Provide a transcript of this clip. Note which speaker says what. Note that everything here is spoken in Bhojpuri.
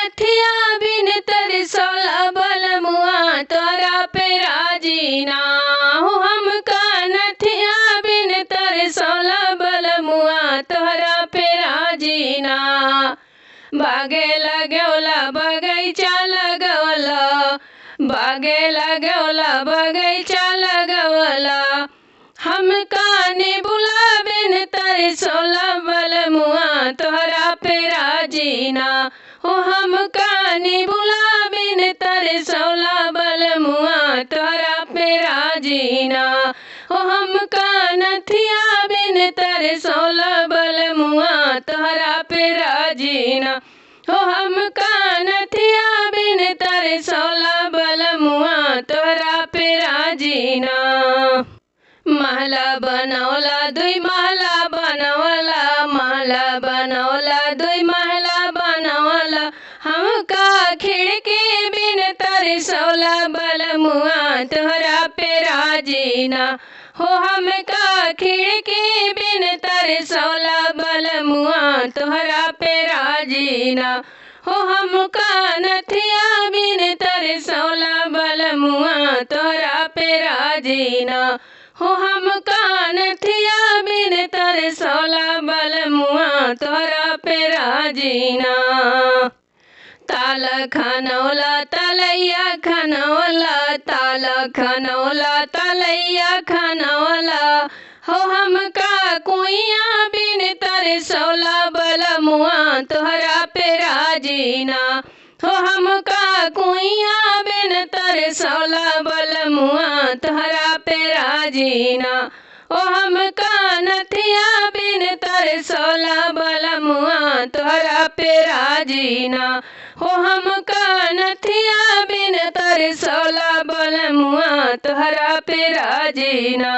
Speaker 1: नथिया बिन तरसोला बलमुआ तोहरा पे राजीना हो हमका नथिया बिन तरसोला बलमुआ तोहरा पे राजीना बागे लगौला बगैचा लगौला बागे लगौला बगैचा लगौला हमका निबुला बिन तरसोला बलमुआ तोहरा पे राजीना हो हमका निबुला बिन तरसोला बलमुआ तोहरा पे राजीना हो हमका नथिया बिन तरसोला बलमुआ तोहरा पे राजीना हो हमका नथिया बिन तरसोला बलमुआ तोहरा पे राजीना महला बनौला दुई महला बनौला महला बनौला दुई महला बनौला हमका खिड़की बिन तरसोला बलमुआ तोहरा पे राजीना हो हमका खिड़की बिन तरसोला बलमुआ तोहरा पे राजीना हो हमका नथिया बिन तरसोला बलमुआ तोहरा पे राजीना हो हमका नथिया बिन तरसोला बलमुआ तोहरा पे राजीना ताल खनौला तलैया खनौला ताल खनौला तलैया खनौला हो हमका कुइया बिन तरसोला बलमुआ तोहरा पे राजीना हो हमका कुइया बिन तरसोला बलमुआ तोहरा पे राजीना ओ हमका नथिया बिन तरसोला बलमुआ तोहरा पे राजीना हो हमका नथिया बिन तरसोला बलमुआ तोहरा पे राजीना।